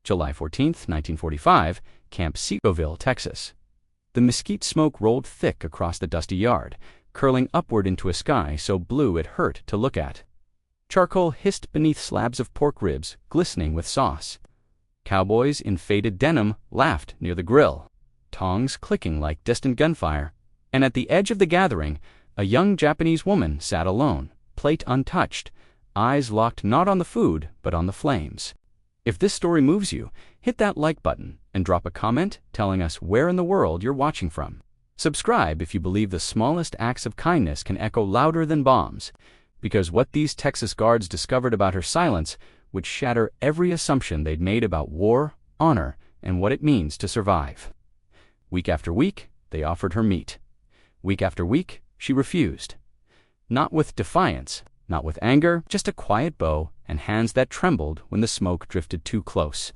July 14, 1945, Camp Seagoville, Texas. The mesquite smoke rolled thick across the dusty yard, curling upward into a sky so blue it hurt to look at. Charcoal hissed beneath slabs of pork ribs glistening with sauce. Cowboys in faded denim laughed near the grill, tongs clicking like distant gunfire. And at the edge of the gathering, a young Japanese woman sat alone, plate untouched, eyes locked not on the food but on the flames. If this story moves you, hit that like button and drop a comment telling us where in the world you're watching from. Subscribe if you believe the smallest acts of kindness can echo louder than bombs, because what these Texas guards discovered about her silence would shatter every assumption they'd made about war, honor, and what it means to survive. Week after week, they offered her meat. Week after week, she refused. Not with defiance, not with anger, just a quiet bow and hands that trembled when the smoke drifted too close.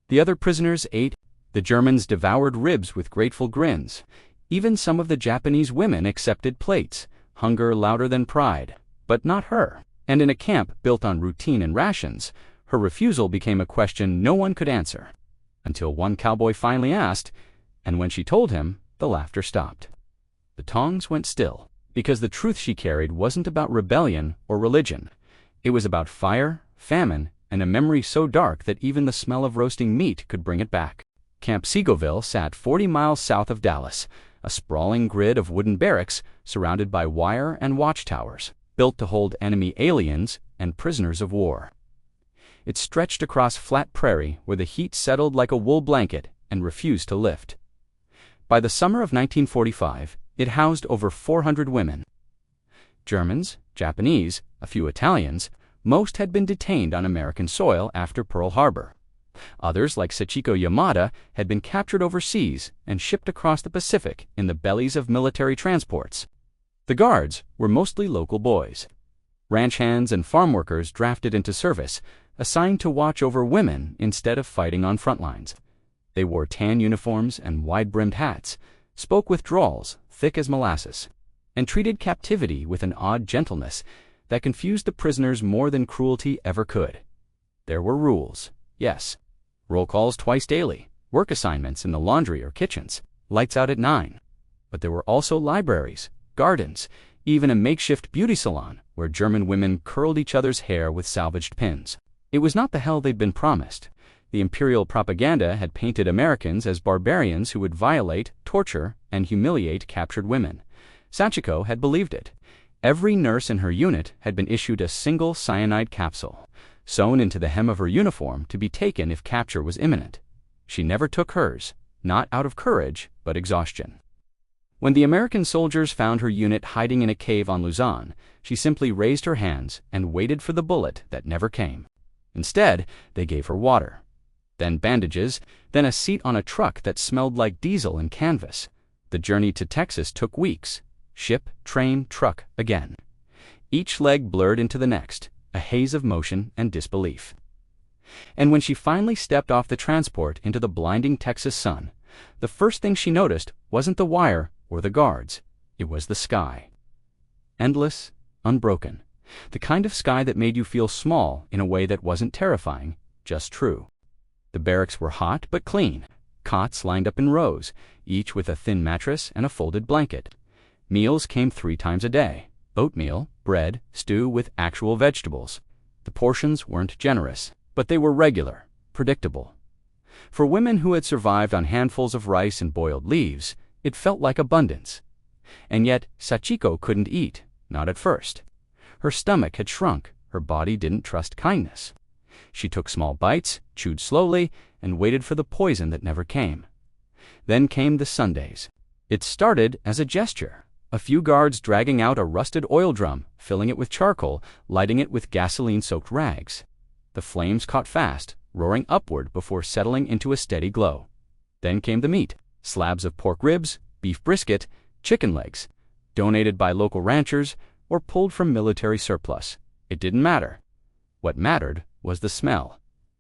The other prisoners ate. The Germans devoured ribs with grateful grins. Even some of the Japanese women accepted plates, hunger louder than pride. But not her. And in a camp built on routine and rations, her refusal became a question no one could answer. Until one cowboy finally asked, and when she told him, the laughter stopped. The tongs went still, because the truth she carried wasn't about rebellion or religion. It was about fire, famine, and a memory so dark that even the smell of roasting meat could bring it back. Camp Seagoville sat 40 miles south of Dallas, a sprawling grid of wooden barracks surrounded by wire and watchtowers, built to hold enemy aliens and prisoners of war. It stretched across flat prairie where the heat settled like a wool blanket and refused to lift. By the summer of 1945, it housed over 400 women. Germans, Japanese, a few Italians, most had been detained on American soil after Pearl Harbor. Others, like Sachiko Yamada, had been captured overseas and shipped across the Pacific in the bellies of military transports. The guards were mostly local boys. Ranch hands and farm workers drafted into service, assigned to watch over women instead of fighting on front lines. They wore tan uniforms and wide-brimmed hats, spoke with drawls thick as molasses, and treated captivity with an odd gentleness that confused the prisoners more than cruelty ever could. There were rules, yes. Roll calls twice daily, work assignments in the laundry or kitchens, lights out at 9. But there were also libraries, gardens, even a makeshift beauty salon where German women curled each other's hair with salvaged pins. It was not the hell they'd been promised. The imperial propaganda had painted Americans as barbarians who would violate, torture, and humiliate captured women. Sachiko had believed it. Every nurse in her unit had been issued a single cyanide capsule, sewn into the hem of her uniform to be taken if capture was imminent. She never took hers, not out of courage, but exhaustion. When the American soldiers found her unit hiding in a cave on Luzon, she simply raised her hands and waited for the bullet that never came. Instead, they gave her water, then bandages, then a seat on a truck that smelled like diesel and canvas. The journey to Texas took weeks. Ship, train, truck, again. Each leg blurred into the next, a haze of motion and disbelief. And when she finally stepped off the transport into the blinding Texas sun, the first thing she noticed wasn't the wire or the guards. It was the sky. Endless, unbroken. The kind of sky that made you feel small in a way that wasn't terrifying, just true. The barracks were hot but clean. Cots lined up in rows, each with a thin mattress and a folded blanket. Meals came 3 times a day. Oatmeal, bread, stew with actual vegetables. The portions weren't generous, but they were regular, predictable. For women who had survived on handfuls of rice and boiled leaves, it felt like abundance. And yet, Sachiko couldn't eat, not at first. Her stomach had shrunk, her body didn't trust kindness. She took small bites, chewed slowly, and waited for the poison that never came. Then came the Sundays. It started as a gesture. A few guards dragging out a rusted oil drum, filling it with charcoal, lighting it with gasoline-soaked rags. The flames caught fast, roaring upward before settling into a steady glow. Then came the meat, slabs of pork ribs, beef brisket, chicken legs, donated by local ranchers or pulled from military surplus. It didn't matter. What mattered was the smell.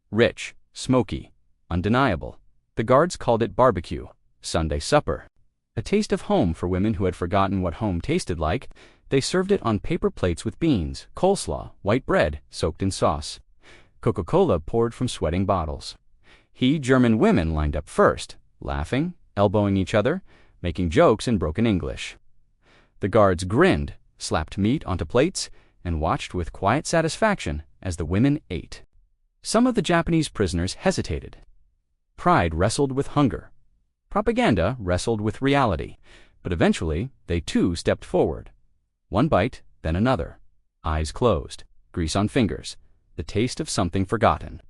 Rich, smoky, undeniable. The guards called it barbecue, Sunday supper. A taste of home for women who had forgotten what home tasted like. They served it on paper plates with beans, coleslaw, white bread soaked in sauce. Coca-Cola poured from sweating bottles. German women lined up first, laughing, elbowing each other, making jokes in broken English. The guards grinned, slapped meat onto plates, and watched with quiet satisfaction as the women ate. Some of the Japanese prisoners hesitated. Pride wrestled with hunger. Propaganda wrestled with reality, but eventually they too stepped forward. One bite, then another. Eyes closed, grease on fingers, the taste of something forgotten.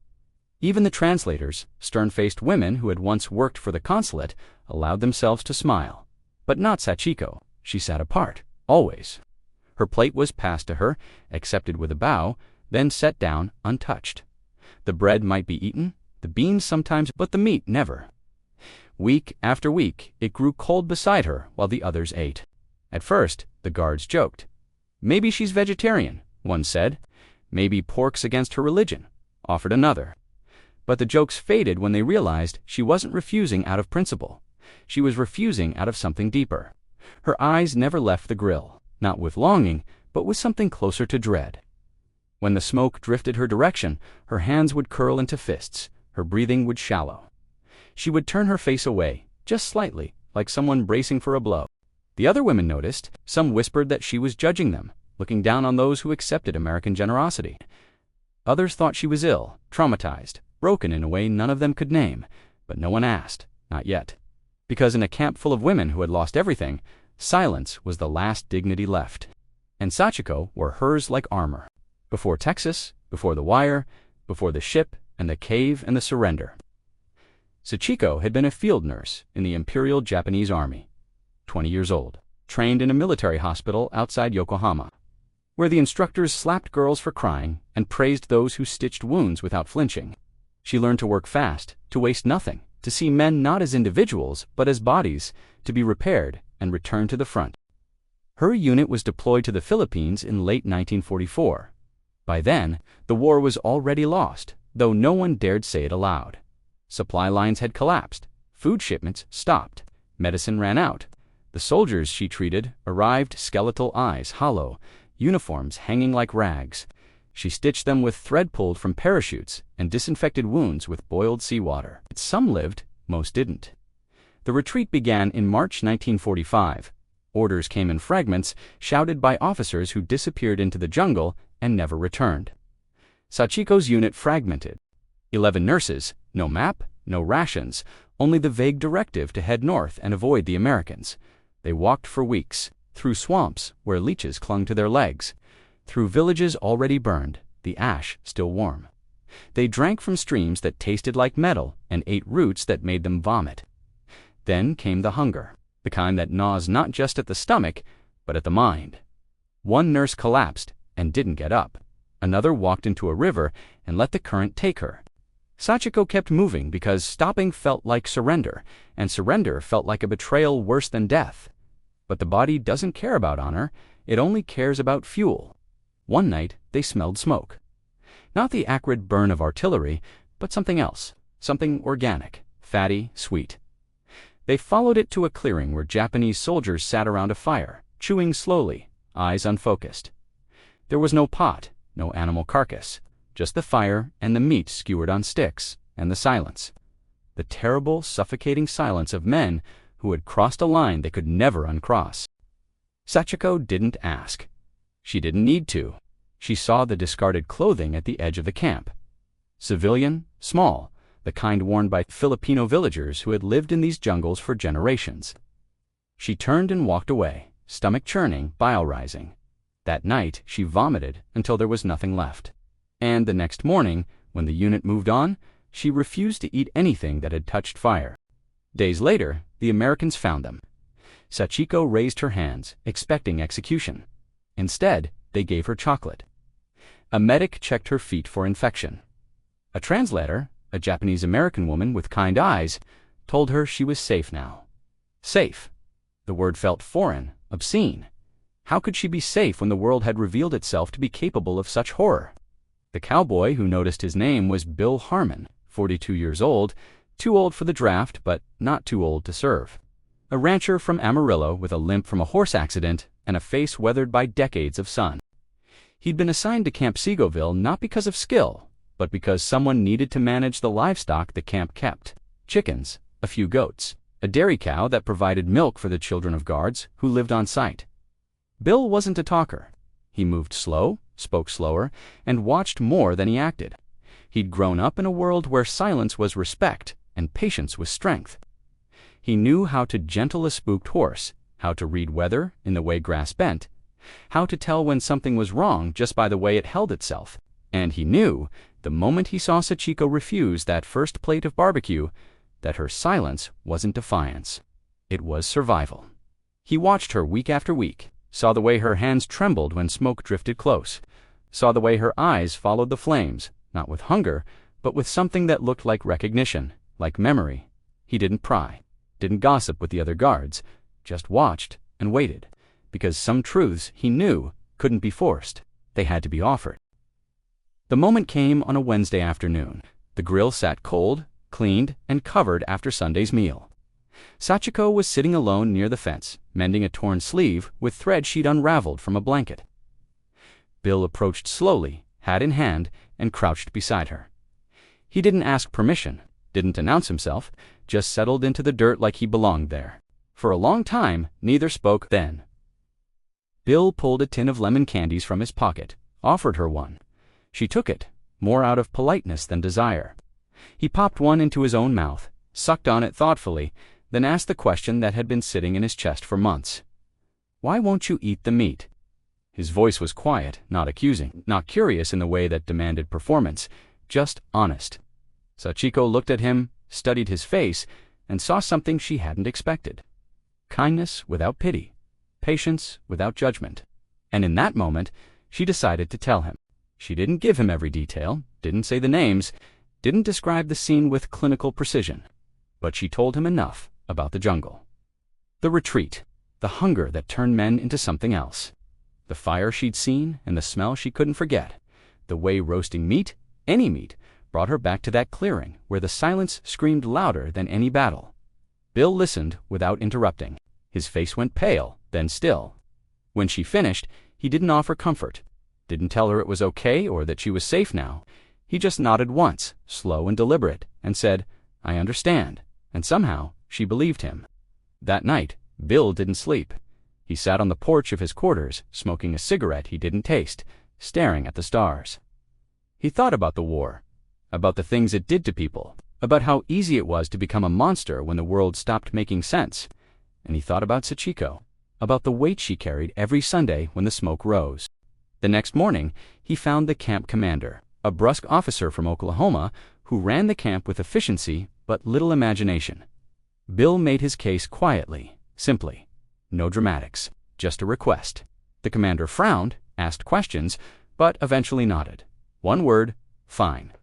Even the translators, stern-faced women who had once worked for the consulate, allowed themselves to smile. But not Sachiko. She sat apart, always. Her plate was passed to her, accepted with a bow, then set down untouched. The bread might be eaten, the beans sometimes, but the meat never. Week after week, it grew cold beside her while the others ate. At first, the guards joked. Maybe she's vegetarian, one said. Maybe pork's against her religion, offered another. But the jokes faded when they realized she wasn't refusing out of principle. She was refusing out of something deeper. Her eyes never left the grill, not with longing, but with something closer to dread. When the smoke drifted her direction, her hands would curl into fists, her breathing would shallow. She would turn her face away, just slightly, like someone bracing for a blow. The other women noticed. Some whispered that she was judging them, looking down on those who accepted American generosity. Others thought she was ill, traumatized, broken in a way none of them could name, but no one asked, not yet. Because in a camp full of women who had lost everything, silence was the last dignity left. And Sachiko wore hers like armor. Before Texas, before the wire, before the ship and the cave and the surrender. Sachiko had been a field nurse in the Imperial Japanese Army, 20 years old, trained in a military hospital outside Yokohama, where the instructors slapped girls for crying and praised those who stitched wounds without flinching. She learned to work fast, to waste nothing, to see men not as individuals but as bodies, to be repaired and returned to the front. Her unit was deployed to the Philippines in late 1944. By then, the war was already lost, though no one dared say it aloud. Supply lines had collapsed, food shipments stopped, medicine ran out. The soldiers she treated arrived, skeletal eyes hollow, uniforms hanging like rags. She stitched them with thread pulled from parachutes and disinfected wounds with boiled seawater. Some lived, most didn't. The retreat began in March 1945. Orders came in fragments, shouted by officers who disappeared into the jungle and never returned. Sachiko's unit fragmented. 11 nurses, no map, no rations, only the vague directive to head north and avoid the Americans. They walked for weeks, through swamps where leeches clung to their legs, through villages already burned, the ash still warm. They drank from streams that tasted like metal and ate roots that made them vomit. Then came the hunger, the kind that gnaws not just at the stomach, but at the mind. One nurse collapsed and didn't get up. Another walked into a river and let the current take her. Sachiko kept moving because stopping felt like surrender, and surrender felt like a betrayal worse than death. But the body doesn't care about honor, it only cares about fuel. One night, they smelled smoke. Not the acrid burn of artillery, but something else, something organic, fatty, sweet. They followed it to a clearing where Japanese soldiers sat around a fire, chewing slowly, eyes unfocused. There was no pot, no animal carcass, just the fire and the meat skewered on sticks, and the silence. The terrible, suffocating silence of men who had crossed a line they could never uncross. Sachiko didn't ask. She didn't need to. She saw the discarded clothing at the edge of the camp. Civilian, small, the kind worn by Filipino villagers who had lived in these jungles for generations. She turned and walked away, stomach churning, bile rising. That night, she vomited until there was nothing left. And the next morning, when the unit moved on, she refused to eat anything that had touched fire. Days later, the Americans found them. Sachiko raised her hands, expecting execution. Instead, they gave her chocolate. A medic checked her feet for infection. A translator, a Japanese-American woman with kind eyes, told her she was safe now. Safe. The word felt foreign, obscene. How could she be safe when the world had revealed itself to be capable of such horror? The cowboy who noticed his name was Bill Harmon, 42 years old, too old for the draft but not too old to serve. A rancher from Amarillo with a limp from a horse accident and a face weathered by decades of sun. He'd been assigned to Camp Segoville not because of skill, but because someone needed to manage the livestock the camp kept: chickens, a few goats, a dairy cow that provided milk for the children of guards who lived on site. Bill wasn't a talker. He moved slow, spoke slower, and watched more than he acted. He'd grown up in a world where silence was respect and patience was strength. He knew how to gentle a spooked horse, how to read weather in the way grass bent, how to tell when something was wrong just by the way it held itself. And he knew, the moment he saw Sachiko refuse that first plate of barbecue, that her silence wasn't defiance. It was survival. He watched her week after week, saw the way her hands trembled when smoke drifted close, saw the way her eyes followed the flames, not with hunger, but with something that looked like recognition, like memory. He didn't pry, didn't gossip with the other guards, just watched and waited, because some truths he knew couldn't be forced. They had to be offered. The moment came on a Wednesday afternoon. The grill sat cold, cleaned, and covered after Sunday's meal. Sachiko was sitting alone near the fence, mending a torn sleeve with thread she'd unraveled from a blanket. Bill approached slowly, hat in hand, and crouched beside her. He didn't ask permission, didn't announce himself, just settled into the dirt like he belonged there. For a long time, neither spoke. Then Bill pulled a tin of lemon candies from his pocket, offered her one. She took it, more out of politeness than desire. He popped one into his own mouth, sucked on it thoughtfully, then asked the question that had been sitting in his chest for months. "Why won't you eat the meat?" His voice was quiet, not accusing, not curious in the way that demanded performance, just honest. Sachiko looked at him, studied his face, and saw something she hadn't expected. Kindness without pity, patience without judgment. And in that moment, she decided to tell him. She didn't give him every detail, didn't say the names, didn't describe the scene with clinical precision, but she told him enough about the jungle. The retreat, the hunger that turned men into something else, the fire she'd seen and the smell she couldn't forget, the way roasting meat, any meat, brought her back to that clearing where the silence screamed louder than any battle. Bill listened without interrupting. His face went pale, then still. When she finished, he didn't offer comfort, didn't tell her it was okay or that she was safe now. He just nodded once, slow and deliberate, and said, "I understand," and somehow she believed him. That night, Bill didn't sleep. He sat on the porch of his quarters, smoking a cigarette he didn't taste, staring at the stars. He thought about the war, about the things it did to people, about how easy it was to become a monster when the world stopped making sense. And he thought about Sachiko, about the weight she carried every Sunday when the smoke rose. The next morning, he found the camp commander, a brusque officer from Oklahoma who ran the camp with efficiency but little imagination. Bill made his case quietly, simply. No dramatics, just a request. The commander frowned, asked questions, but eventually nodded. One word: fine.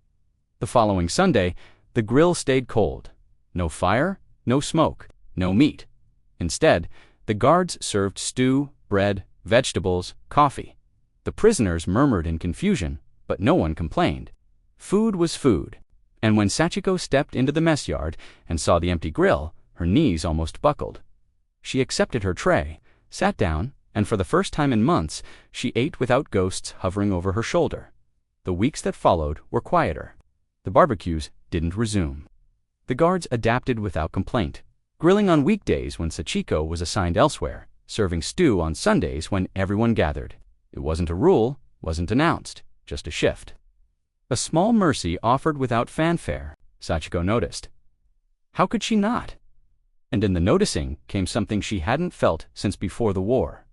The following Sunday, the grill stayed cold. No fire, no smoke, no meat. Instead, the guards served stew, bread, vegetables, coffee. The prisoners murmured in confusion, but no one complained. Food was food. And when Sachiko stepped into the mess yard and saw the empty grill, her knees almost buckled. She accepted her tray, sat down, and for the first time in months, she ate without ghosts hovering over her shoulder. The weeks that followed were quieter. The barbecues didn't resume. The guards adapted without complaint, grilling on weekdays when Sachiko was assigned elsewhere, serving stew on Sundays when everyone gathered. It wasn't a rule, wasn't announced, just a shift. A small mercy offered without fanfare, Sachiko noticed. How could she not? And in the noticing came something she hadn't felt since before the war.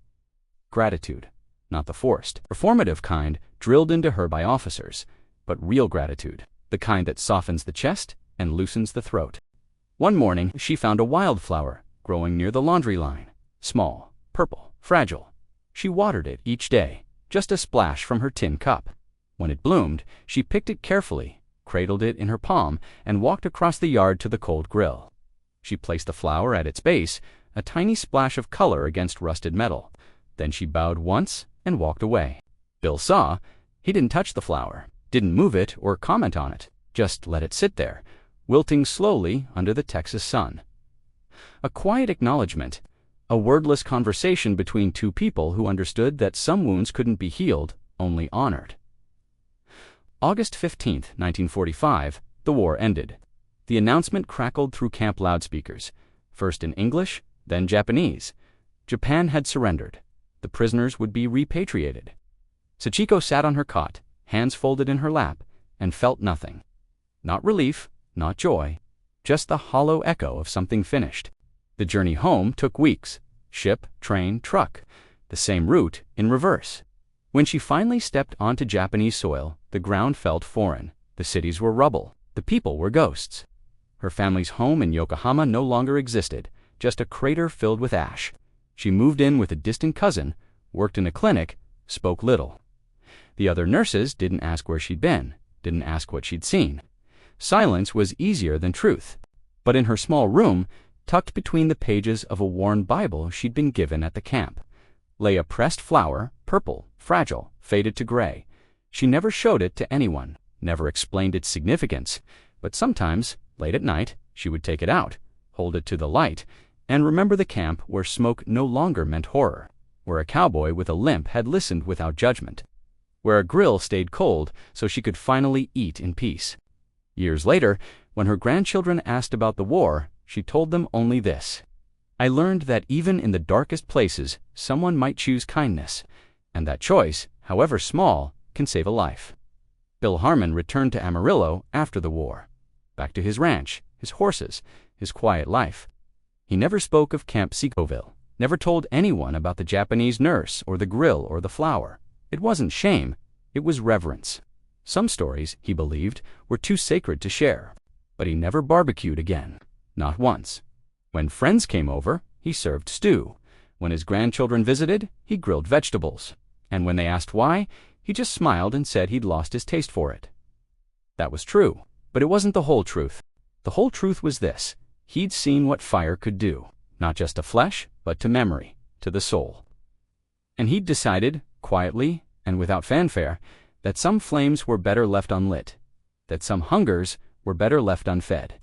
Gratitude, not the forced, performative kind drilled into her by officers, but real gratitude, the kind that softens the chest and loosens the throat. One morning, she found a wildflower growing near the laundry line, small, purple, fragile. She watered it each day, just a splash from her tin cup. When it bloomed, she picked it carefully, cradled it in her palm, and walked across the yard to the cold grill. She placed the flower at its base, a tiny splash of color against rusted metal. Then she bowed once and walked away. Bill saw. He didn't touch the flower, didn't move it or comment on it, just let it sit there, wilting slowly under the Texas sun. A quiet acknowledgement, a wordless conversation between two people who understood that some wounds couldn't be healed, only honored. August 15, 1945, the war ended. The announcement crackled through camp loudspeakers, first in English, then Japanese. Japan had surrendered. The prisoners would be repatriated. Sachiko sat on her cot, hands folded in her lap, and felt nothing. Not relief, not joy, just the hollow echo of something finished. The journey home took weeks. Ship, train, truck. The same route, in reverse. When she finally stepped onto Japanese soil, the ground felt foreign. The cities were rubble. The people were ghosts. Her family's home in Yokohama no longer existed, just a crater filled with ash. She moved in with a distant cousin, worked in a clinic, spoke little. The other nurses didn't ask where she'd been, didn't ask what she'd seen. Silence was easier than truth. But in her small room, tucked between the pages of a worn Bible she'd been given at the camp, lay a pressed flower, purple, fragile, faded to gray. She never showed it to anyone, never explained its significance, but sometimes, late at night, she would take it out, hold it to the light, and remember the camp where smoke no longer meant horror, where a cowboy with a limp had listened without judgment, where a grill stayed cold so she could finally eat in peace. Years later, when her grandchildren asked about the war, she told them only this: "I learned that even in the darkest places, someone might choose kindness, and that choice, however small, can save a life." Bill Harmon returned to Amarillo after the war, back to his ranch, his horses, his quiet life. He never spoke of Camp Seacoville, never told anyone about the Japanese nurse or the grill or the flower. It wasn't shame, it was reverence. Some stories, he believed, were too sacred to share. But he never barbecued again, not once. When friends came over, he served stew. When his grandchildren visited, he grilled vegetables. And when they asked why, he just smiled and said he'd lost his taste for it. That was true, but it wasn't the whole truth. The whole truth was this: he'd seen what fire could do, not just to flesh, but to memory, to the soul. And he'd decided, quietly and without fanfare, that some flames were better left unlit, that some hungers were better left unfed,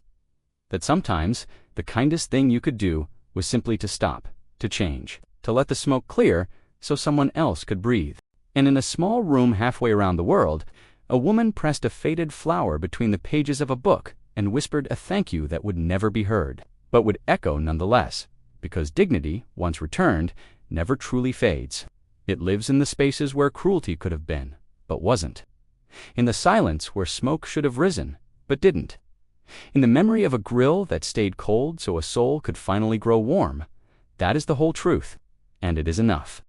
that sometimes the kindest thing you could do was simply to stop, to change, to let the smoke clear so someone else could breathe. And in a small room halfway around the world, a woman pressed a faded flower between the pages of a book and whispered a thank you that would never be heard, but would echo nonetheless, because dignity, once returned, never truly fades. It lives in the spaces where cruelty could have been, but wasn't. In the silence where smoke should have risen, but didn't. In the memory of a grill that stayed cold so a soul could finally grow warm. That is the whole truth, and it is enough.